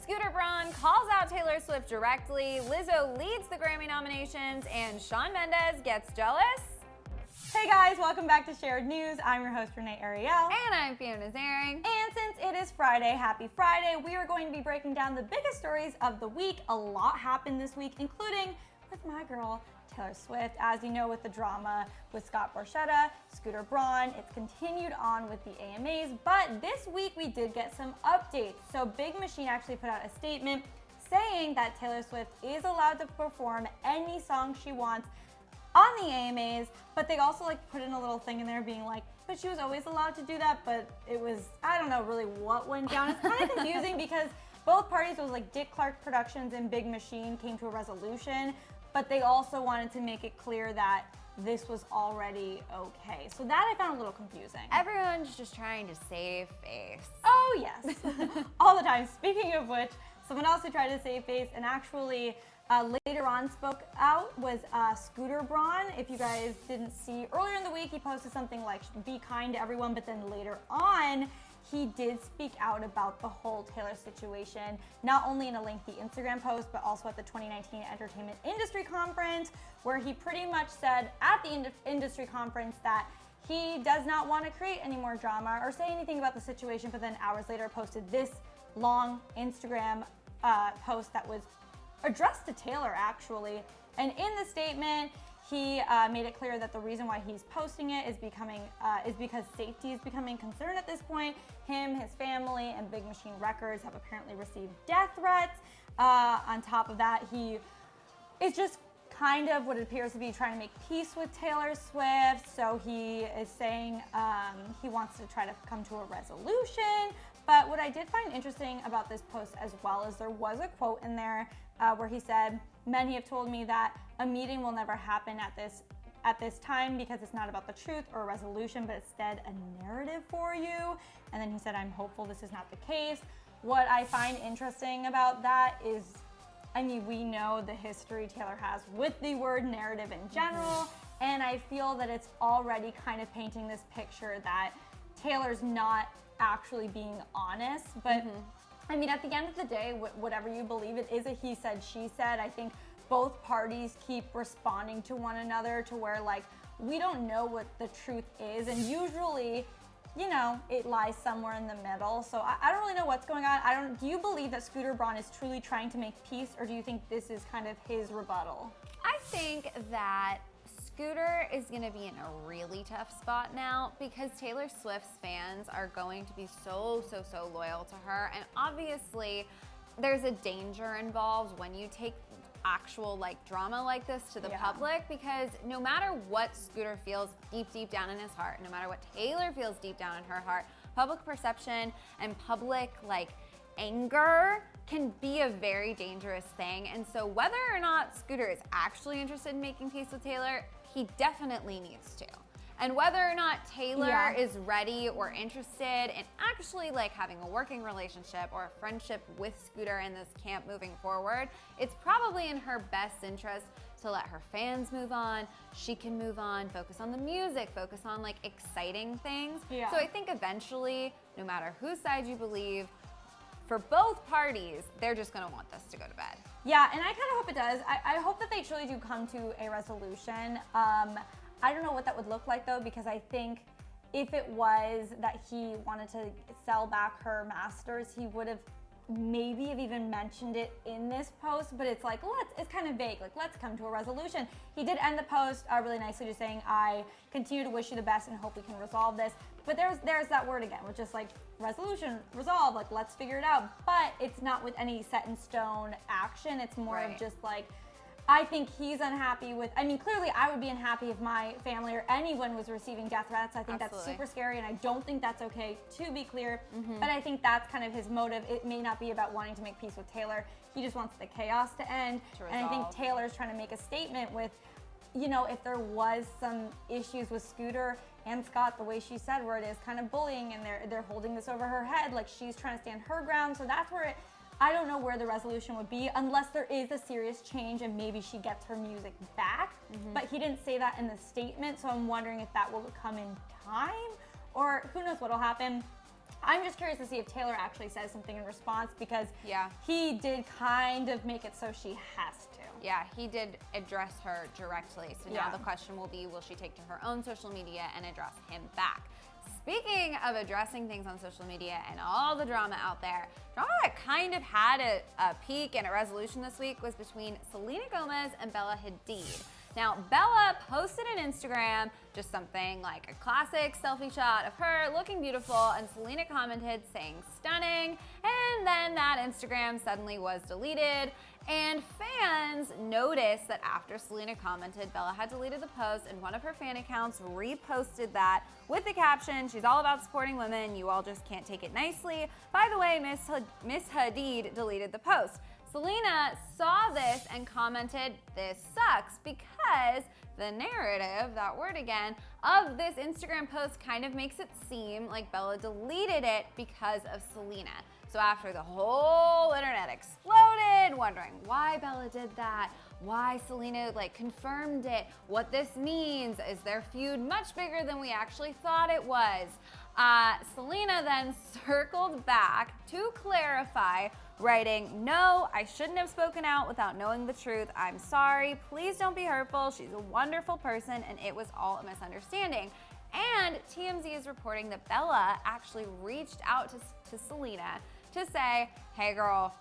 Scooter Braun calls out Taylor Swift directly, Lizzo leads the Grammy nominations, and Shawn Mendes gets jealous. Hey guys, welcome back to Shared News. I'm your host, Renee Ariel. And I'm Fiona Zaring. And since it is Friday, happy Friday, we are going to be breaking down the biggest stories of the week. A lot happened this week, including with my girl, Taylor Swift. As you know, with the drama with Scott Borchetta, Scooter Braun, it's continued on with the AMAs, but this week we did get some updates. So Big Machine actually put out a statement saying that Taylor Swift is allowed to perform any song she wants on the AMAs, but they also put in a little thing in there being like, but she was always allowed to do that, but it was, I don't know really what went down. It's kind of confusing because both parties, it was like Dick Clark Productions and Big Machine came to a resolution, but they also wanted to make it clear that this was already okay. So that I found a little confusing. Everyone's just trying to save face. Oh yes, all the time. Speaking of which, someone else who tried to save face and actually later on spoke out was Scooter Braun. If you guys didn't see, earlier in the week he posted something like, be kind to everyone, but then later on, he did speak out about the whole Taylor situation, not only in a lengthy Instagram post, but also at the 2019 Entertainment Industry Conference, where he pretty much said at the industry conference that he does not want to create any more drama or say anything about the situation, but then hours later posted this long Instagram post that was addressed to Taylor actually. And in the statement, he made it clear that the reason why he's posting it is because safety is becoming a concern at this point. Him, his family, and Big Machine Records have apparently received death threats. On top of that, he is just kind of what it appears to be trying to make peace with Taylor Swift. So he is saying he wants to try to come to a resolution. But what I did find interesting about this post as well is there was a quote in there where he said, "Many have told me that a meeting will never happen at this time because it's not about the truth or a resolution, but instead a narrative for you." And then he said, "I'm hopeful this is not the case." What I find interesting about that is, I mean, we know the history Taylor has with the word narrative in general, and I feel that it's already kind of painting this picture that Taylor's not actually being honest. But I mean, at the end of the day, whatever you believe, it is a he said, she said. I think both parties keep responding to one another to where we don't know what the truth is, and usually, you know, it lies somewhere in the middle. So I don't really know what's going on. Do you believe that Scooter Braun is truly trying to make peace, or do you think this is kind of his rebuttal? I think that Scooter is going to be in a really tough spot now because Taylor Swift's fans are going to be so loyal to her, and obviously there's a danger involved when you take actual drama like this to the public, because no matter what Scooter feels deep down in his heart, no matter what Taylor feels deep down in her heart, public perception and public anger can be a very dangerous thing. And so whether or not Scooter is actually interested in making peace with Taylor, he definitely needs to. And whether or not Taylor is ready or interested in actually having a working relationship or a friendship with Scooter in this camp moving forward, it's probably in her best interest to let her fans move on. She can move on, focus on the music, focus on exciting things. Yeah. So I think eventually, no matter whose side you believe, for both parties, they're just gonna want this to go to bed. Yeah, and I kind of hope it does. I hope that they truly do come to a resolution. I don't know what that would look like though, because I think if it was that he wanted to sell back her masters, he would have maybe have even mentioned it in this post, but it's it's kind of vague, let's come to a resolution. He did end the post really nicely, just saying, "I continue to wish you the best and hope we can resolve this." But there's that word again, which is resolution, resolve, let's figure it out. But it's not with any set in stone action. It's more of just I think he's unhappy with, I mean, clearly I would be unhappy if my family or anyone was receiving death threats. I think that's super scary, and I don't think that's okay, to be clear. But I think that's kind of his motive. It may not be about wanting to make peace with Taylor. He just wants the chaos to end. And I think Taylor's trying to make a statement with, you know, if there was some issues with Scooter and Scott, the way she said, where it is kind of bullying and they're holding this over her head, she's trying to stand her ground. So that's where I don't know where the resolution would be unless there is a serious change and maybe she gets her music back. But he didn't say that in the statement, so I'm wondering if that will come in time, or who knows what'll happen. I'm just curious to see if Taylor actually says something in response, because Yeah. he did kind of make it so she has to. Yeah, he did address her directly. So now Yeah. the question will be, will she take to her own social media and address him back? Speaking of addressing things on social media and all the drama out there, drama that kind of had a peak and a resolution this week was between Selena Gomez and Bella Hadid. Now, Bella posted an Instagram, just something like a classic selfie shot of her looking beautiful, and Selena commented saying stunning, and then that Instagram suddenly was deleted. And fans noticed that after Selena commented, Bella had deleted the post, and one of her fan accounts reposted that with the caption, "She's all about supporting women, you all just can't take it nicely. By the way, Miss Hadid deleted the post." Selena saw this and commented, "This sucks," because the narrative, that word again, of this Instagram post kind of makes it seem like Bella deleted it because of Selena. So after the whole internet exploded, wondering why Bella did that, why Selena confirmed it, what this means, is their feud much bigger than we actually thought it was? Selena then circled back to clarify, writing, "No, I shouldn't have spoken out without knowing the truth. I'm sorry. Please don't be hurtful. She's a wonderful person and it was all a misunderstanding." And TMZ is reporting that Bella actually reached out to Selena to say, "Hey girl,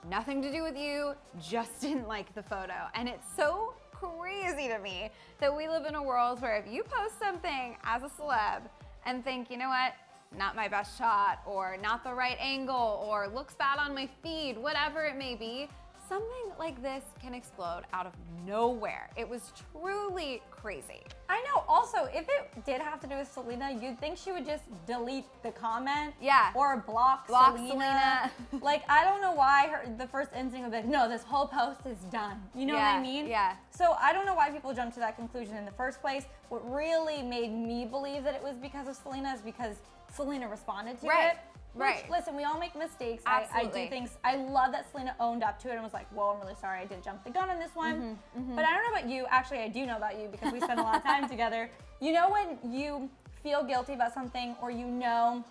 nothing to do with you, just didn't like the photo." And it's so crazy to me that we live in a world where if you post something as a celeb and think, you know what, not my best shot, or not the right angle, or looks bad on my feed, whatever it may be, something like this can explode out of nowhere. It was truly crazy. I know. Also, if it did have to do with Selena, you'd think she would just delete the comment. Yeah. Or block Selena. I don't know why the first instinct would be, no, this whole post is done. You know what I mean? Yeah. So I don't know why people jumped to that conclusion in the first place. What really made me believe that it was because of Selena is because Selena responded to it. Right. Listen, we all make mistakes. Absolutely. I do things. I love that Selena owned up to it and was like, "Well, I'm really sorry. I did jump the gun on this one." But I don't know about you. Actually, I do know about you because we spend a lot of time together. You know when you feel guilty about something, or you know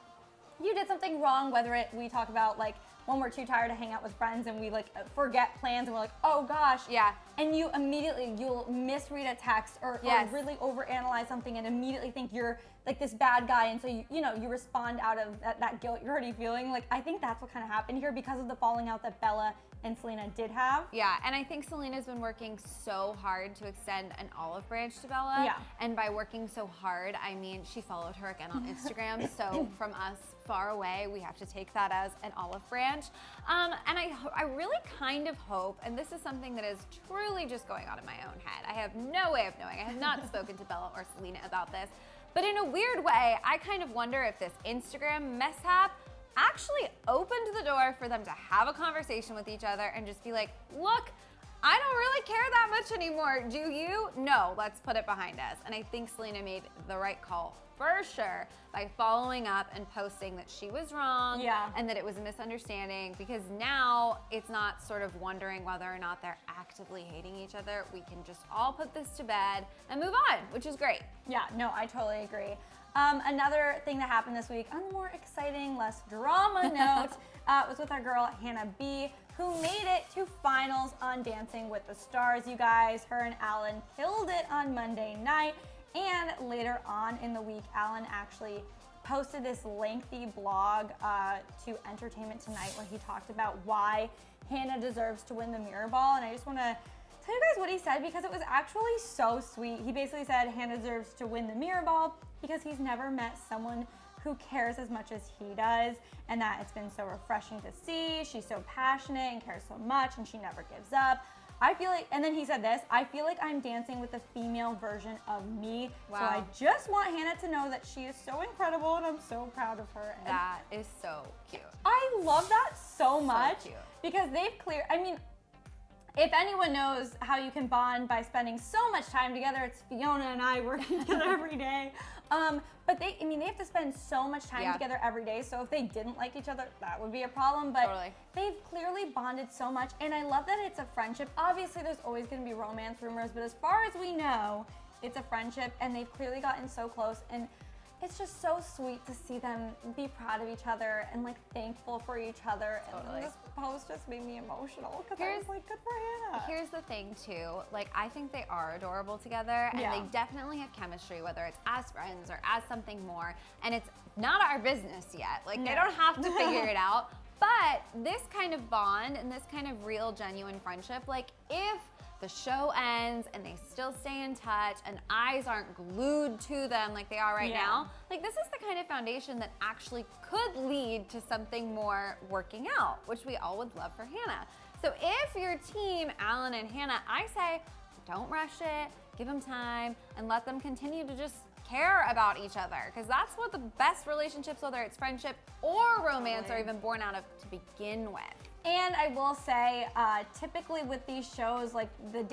you did something wrong, whether we talk about when we're too tired to hang out with friends and we forget plans and we're like, "Oh gosh." Yeah. And you'll misread a text or really overanalyze something and immediately think you're this bad guy, and so you respond out of that guilt you're already feeling. I think that's what kind of happened here because of the falling out that Bella and Selena did have. Yeah, and I think Selena's been working so hard to extend an olive branch to Bella. Yeah. And by working so hard, I mean she followed her again on Instagram. So from us far away, we have to take that as an olive branch. And I really kind of hope, and this is something that is truly just going on in my own head. I have no way of knowing. I have not spoken to Bella or Selena about this. But in a weird way, I kind of wonder if this Instagram mishap actually opened the door for them to have a conversation with each other and just be like, "Look, I don't really care that much anymore. Do you? No, let's put it behind us." And I think Selena made the right call for sure by following up and posting that she was wrong and that it was a misunderstanding, because now it's not sort of wondering whether or not they're actively hating each other. We can just all put this to bed and move on, which is great. Yeah, no, I totally agree. Another thing that happened this week, on a more exciting, less drama note, was with our girl Hannah B, who made it to finals on Dancing with the Stars, you guys. Her and Alan killed it on Monday night. And later on in the week, Alan actually posted this lengthy blog to Entertainment Tonight where he talked about why Hannah deserves to win the Mirror Ball. And I just want to tell you guys what he said because it was actually so sweet. He basically said Hannah deserves to win the Mirror Ball because he's never met someone who cares as much as he does, and that it's been so refreshing to see. She's so passionate and cares so much, and she never gives up. I feel like, and then he said this, "I feel like I'm dancing with the female version of me." Wow. So I just want Hannah to know that she is so incredible and I'm so proud of her. And That is so cute. I love that so much cute. because if anyone knows how you can bond by spending so much time together, it's Fiona and I working together every day. But they have to spend so much time together every day. So if they didn't like each other, that would be a problem. But they've clearly bonded so much. And I love that it's a friendship. Obviously, there's always going to be romance rumors. But as far as we know, it's a friendship. And they've clearly gotten so close. And it's just so sweet to see them be proud of each other and like thankful for each other. Totally. And this post just made me emotional because I was like, good for Hannah. Here's the thing too, like I think they are adorable together and they definitely have chemistry, whether it's as friends or as something more, and it's not our business yet. Like they don't have to figure it out, but this kind of bond and this kind of real, genuine friendship, like if the show ends and they still stay in touch and eyes aren't glued to them like they are right now, like this is the kind of foundation that actually could lead to something more working out, which we all would love for Hannah. So if you're team Alan and Hannah, I say don't rush it, give them time and let them continue to just care about each other, because that's what the best relationships, whether it's friendship or romance, are even born out of to begin with. And I will say, typically with these shows, like the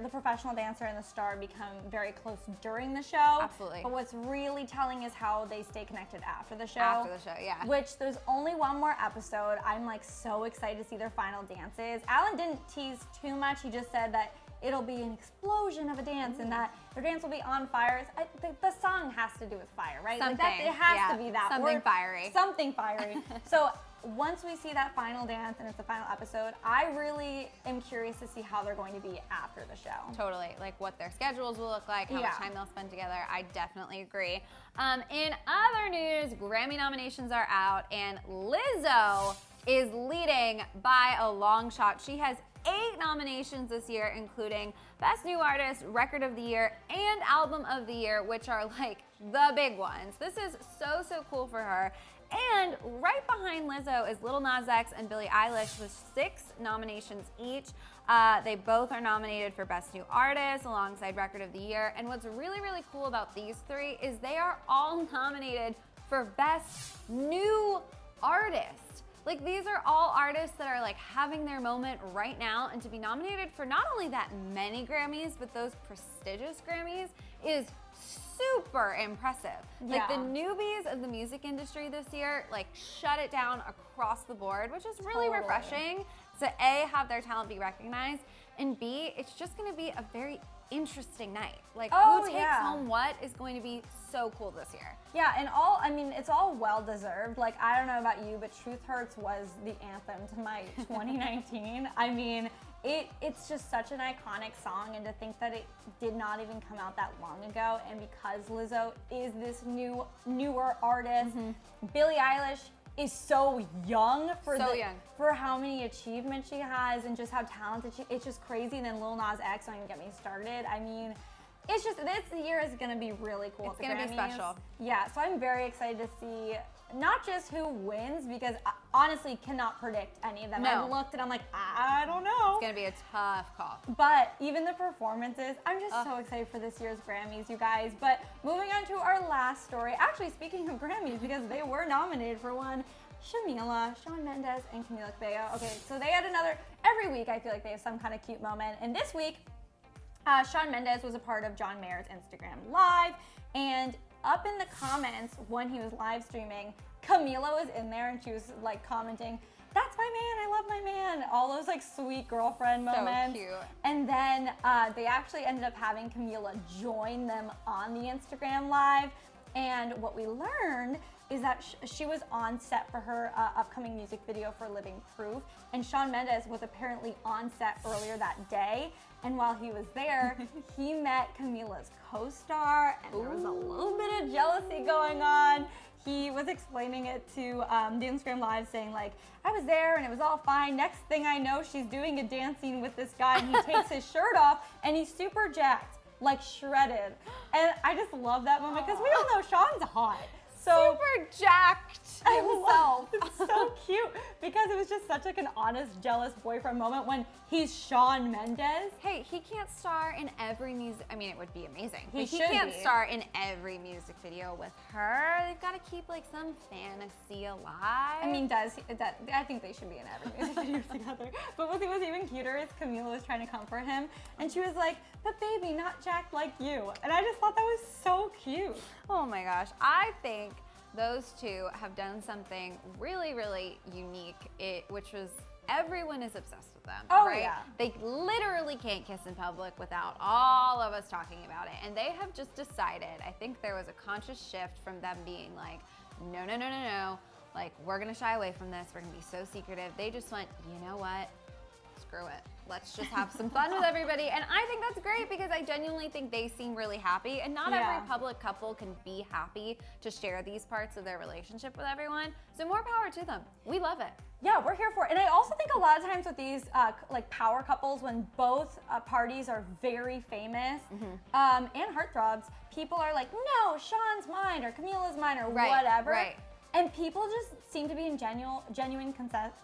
professional dancer and the star become very close during the show. Absolutely. But what's really telling is how they stay connected after the show. After the show, yeah. Which there's only one more episode. I'm like so excited to see their final dances. Alan didn't tease too much. He just said that it'll be an explosion of a dance and that their dance will be on fire. The song has to do with fire, right? Something. Like it has to be that. Something fiery. Something fiery. So once we see that final dance and it's the final episode, I really am curious to see how they're going to be after the show. Totally, like what their schedules will look like, how much time they'll spend together. I definitely agree. In other news, Grammy nominations are out and Lizzo is leading by a long shot. She has 8 nominations this year, including Best New Artist, Record of the Year, and Album of the Year, which are like the big ones. This is so, so cool for her. And right behind Lizzo is Lil Nas X and Billie Eilish with 6 nominations each. They both are nominated for Best New Artist alongside Record of the Year. And what's really, really cool about these 3 is they are all nominated for Best New Artist. Like these are all artists that are like having their moment right now, and to be nominated for not only that many Grammys, but those prestigious Grammys is super impressive. Like the newbies of the music industry this year, like shut it down across the board, which is really refreshing to A, have their talent be recognized, and B, it's just gonna be a very interesting night. Like who takes home what is going to be so cool this year. Yeah, and it's all well deserved. Like I don't know about you, but Truth Hurts was the anthem to my 2019. I mean, it's just such an iconic song, and to think that it did not even come out that long ago, and because Lizzo is this newer artist, Billie Eilish is so young for how many achievements she has and just how talented it's just crazy. And then Lil Nas X, don't even get me started. I mean, it's just, this year is gonna be really cool. It's gonna be special. Yeah, so I'm very excited to see not just who wins, because I honestly cannot predict any of them. I looked and I'm like, I don't know. It's gonna be a tough call. But even the performances, I'm just so excited for this year's Grammys, you guys. But moving on to our last story, actually speaking of Grammys, because they were nominated for one, Camila, Shawn Mendes, and Camila Cabello. Okay, so they had every week I feel like they have some kind of cute moment. And this week, Shawn Mendes was a part of John Mayer's Instagram Live, and up in the comments when he was live streaming, Camila was in there and she was like commenting, "That's my man, I love my man," all those like sweet girlfriend moments. So cute. And then they actually ended up having Camila join them on the Instagram Live, and what we learned is that she was on set for her upcoming music video for Living Proof, and Shawn Mendes was apparently on set earlier that day, and while he was there, he met Camila's co-star, and there was a little bit of jealousy going on. He was explaining it to the Instagram Live, saying like, "I was there and it was all fine. Next thing I know, she's doing a dance scene with this guy, and he takes his shirt off, and he's super jacked, like shredded." And I just love that moment, because we all know Shawn's hot. So super jacked himself. It's so cute, because it was just such like an honest, jealous boyfriend moment when he's Shawn Mendes. Hey, he can't star in every music. I mean, it would be amazing. He should can't star in every music video with her. They've got to keep like some fantasy alive. I mean, I think they should be in every music video together. But what was even cuter is Camila was trying to comfort him, and she was like, "But baby, not jacked like you." And I just thought that was so cute. Oh my gosh, I think those two have done something really, really unique, which was everyone is obsessed with them, Oh, right? yeah. They literally can't kiss in public without all of us talking about it. And they have just decided, I think there was a conscious shift from them being like, no, no, no, no, no. Like, we're gonna shy away from this. We're gonna be so secretive. They just went, you know what? Screw it. Let's just have some fun with everybody. And I think that's great because I genuinely think they seem really happy. And not Yeah. every public couple can be happy to share these parts of their relationship with everyone. So more power to them. We love it. Yeah, we're here for it. And I also think a lot of times with these like power couples, when both parties are very famous and heartthrobs, people are like, no, Shawn's mine or Camila's mine or whatever. Right. And people just seem to be in genuine consensus.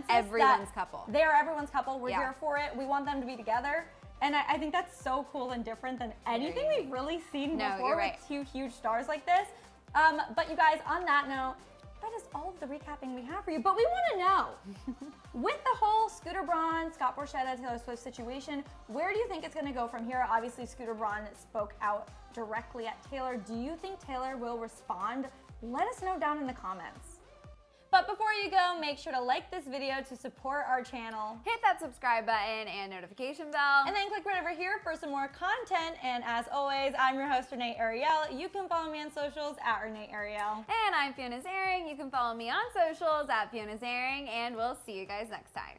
Everyone's couple. They are everyone's couple. We're Yeah. here for it. We want them to be together. And I think that's so cool and different than anything we've really seen No, before you're right. with two huge stars like this. But you guys, on that note, that is all of the recapping we have for you. But we want to know, with the whole Scooter Braun, Scott Borchetta, Taylor Swift situation, where do you think it's going to go from here? Obviously, Scooter Braun spoke out directly at Taylor. Do you think Taylor will respond? Let us know down in the comments. But before you go, make sure to like this video to support our channel. Hit that subscribe button and notification bell. And then click right over here for some more content. And as always, I'm your host, Renee Ariel. You can follow me on socials at Renee Ariel. And I'm Fiona Zaring. You can follow me on socials at Fiona Zaring, and we'll see you guys next time.